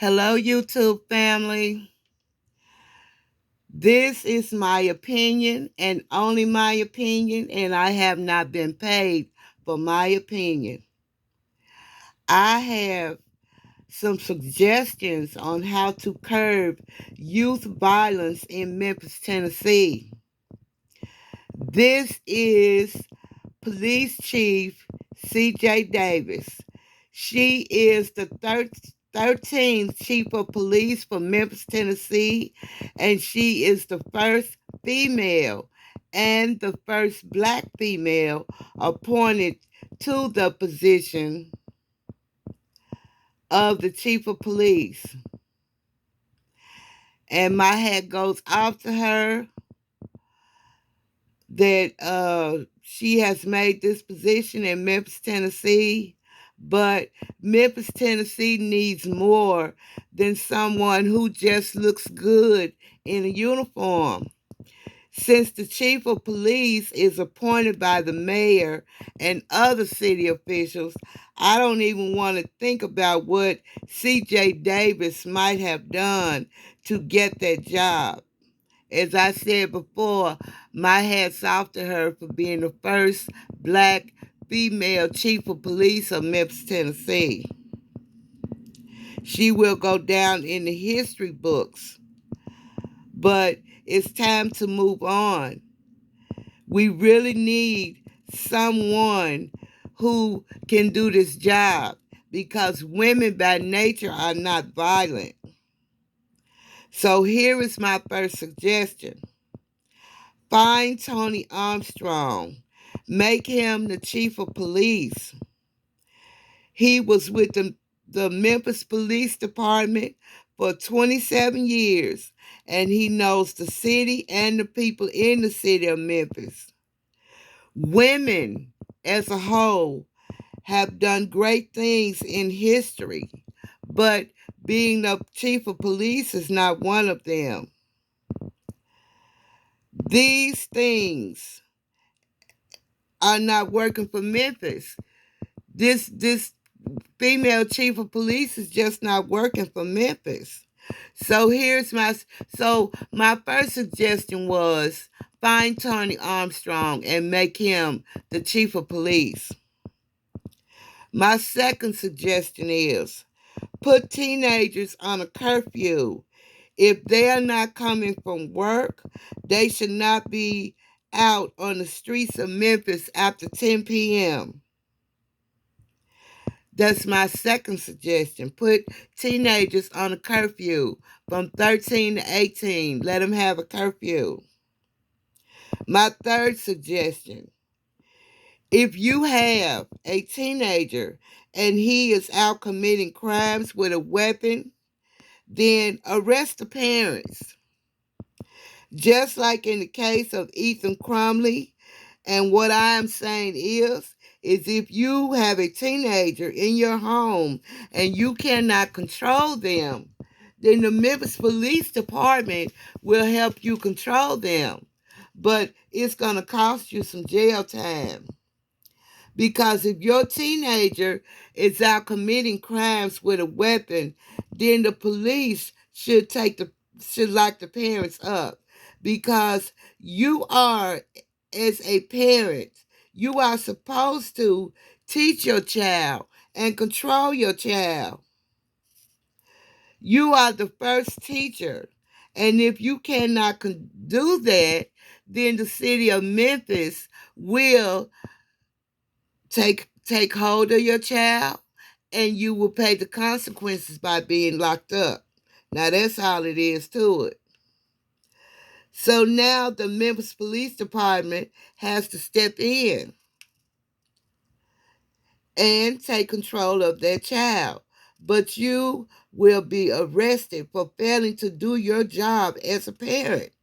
Hello, YouTube family. This is my opinion and only my opinion, and I have not been paid for my opinion. I have some suggestions on how to curb youth violence in Memphis, Tennessee. This is Police Chief C.J. Davis. She is the 13th Chief of Police for Memphis, Tennessee, and she is the first female and the first black female appointed to the position of the Chief of Police. And my hat goes off to her that she has made this position in Memphis, Tennessee, but Memphis, Tennessee needs more than someone who just looks good in a uniform. Since the chief of police is appointed by the mayor and other city officials, I don't even want to think about what C.J. Davis might have done to get that job. As I said before, my hat's off to her for being the first black female chief of police of Memphis, Tennessee. She will go down in the history books, but it's time to move on. We really need someone who can do this job because women by nature are not violent. So here is my first suggestion. Find Tony Armstrong. Make him the chief of police. He was with the Memphis Police Department for 27 years, and he knows the city and the people in the city of Memphis. Women as a whole have done great things in history, but being the chief of police is not one of them. These things are not working for Memphis. This female chief of police is just not working for Memphis. So my first suggestion was find Tony Armstrong and make him the chief of police. My second suggestion is put teenagers on a curfew. If they are not coming from work, they should not be out on the streets of Memphis after 10 p.m. That's my second suggestion. Put teenagers on a curfew from 13 to 18. Let them have a curfew. My third suggestion, if you have a teenager and he is out committing crimes with a weapon, then arrest the parents. Just like in the case of Ethan Crumley. And what I am saying is if you have a teenager in your home and you cannot control them, then the Memphis Police Department will help you control them. But it's going to cost you some jail time. Because if your teenager is out committing crimes with a weapon, then the police should lock the parents up. Because you are, as a parent, you are supposed to teach your child and control your child. You are the first teacher. And if you cannot do that, then the city of Memphis will take hold of your child and you will pay the consequences by being locked up. Now that's all it is to it. So now the Memphis Police Department has to step in and take control of their child. But you will be arrested for failing to do your job as a parent.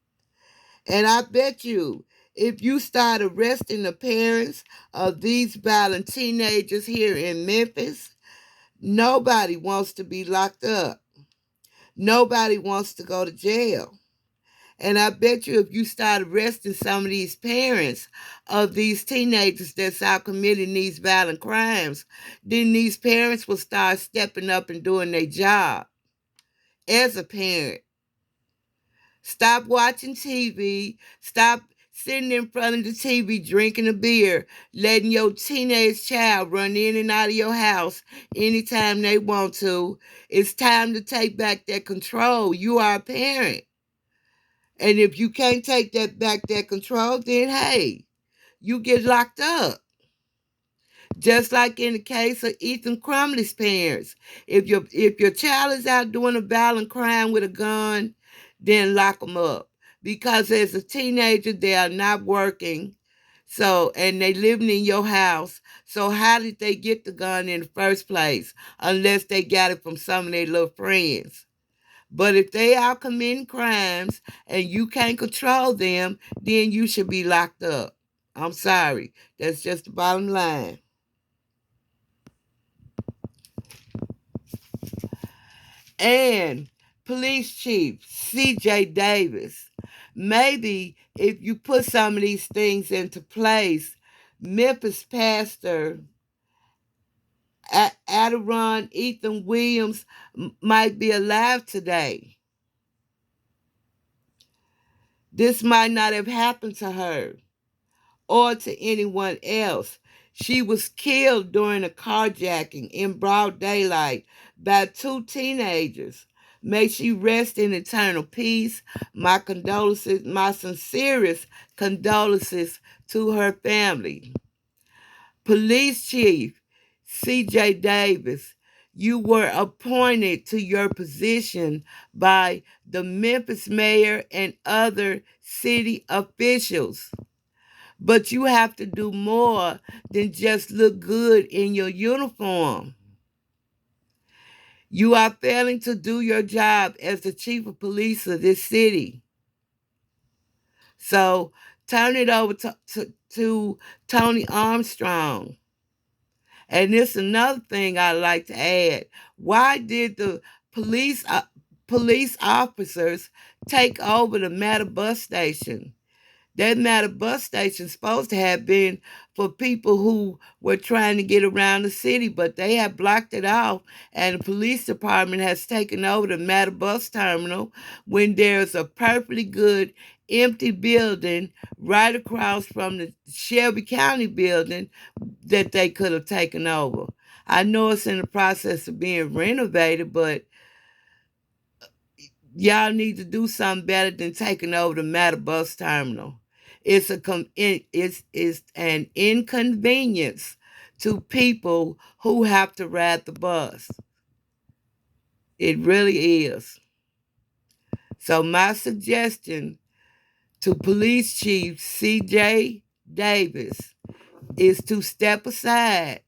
And I bet you, if you start arresting the parents of these violent teenagers here in Memphis, nobody wants to be locked up. Nobody wants to go to jail. And I bet you if you start arresting some of these parents of these teenagers that's out committing these violent crimes, then these parents will start stepping up and doing their job. as a parent. Stop watching TV. Stop sitting in front of the TV drinking a beer, letting your teenage child run in and out of your house anytime they want to. It's time to take back that control. You are a parent. And if you can't take that control, then hey, you get locked up. Just like in the case of Ethan Crumley's parents. If your child is out doing a violent crime with a gun, then lock them up. Because as a teenager, they are not working. So, and they living in your house. So how did they get the gun in the first place? Unless they got it from some of their little friends. But if they are committing crimes and you can't control them, then you should be locked up. I'm sorry. That's just the bottom line. And Police Chief C.J. Davis, maybe if you put some of these things into place, Memphis pastor Adiron Ethan Williams might be alive today. This might not have happened to her or to anyone else. She was killed during a carjacking in broad daylight by two teenagers. May she rest in eternal peace. My condolences, my sincerest condolences to her family. Police Chief C.J. Davis, you were appointed to your position by the Memphis mayor and other city officials. But you have to do more than just look good in your uniform. You are failing to do your job as the chief of police of this city. So turn it over to Tony Armstrong. And this is another thing I'd like to add. Why did the police officers take over the Matter bus station? That Matter bus station is supposed to have been for people who were trying to get around the city, but they have blocked it off, and the police department has taken over the Matter bus terminal when there's a perfectly good empty building right across from the Shelby County building that they could have taken over. I know it's in the process of being renovated, but y'all need to do something better than taking over the Matter bus terminal. It's an inconvenience to people who have to ride the bus. It really is. So my suggestion to Police Chief C.J. Davis is to step aside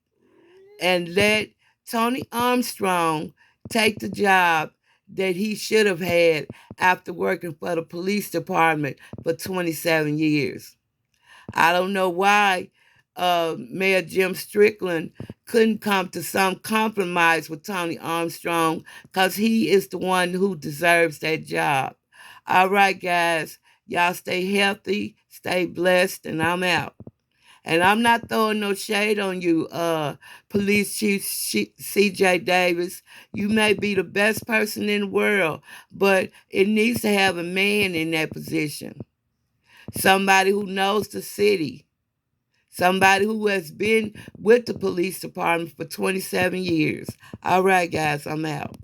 and let Tony Armstrong take the job that he should have had after working for the police department for 27 years. I don't know why Mayor Jim Strickland couldn't come to some compromise with Tony Armstrong, because he is the one who deserves that job. All right, guys, y'all stay healthy, stay blessed, and I'm out. And I'm not throwing no shade on you, Police Chief C.J. Davis. You may be the best person in the world, but it needs to have a man in that position. Somebody who knows the city. Somebody who has been with the police department for 27 years. All right, guys, I'm out.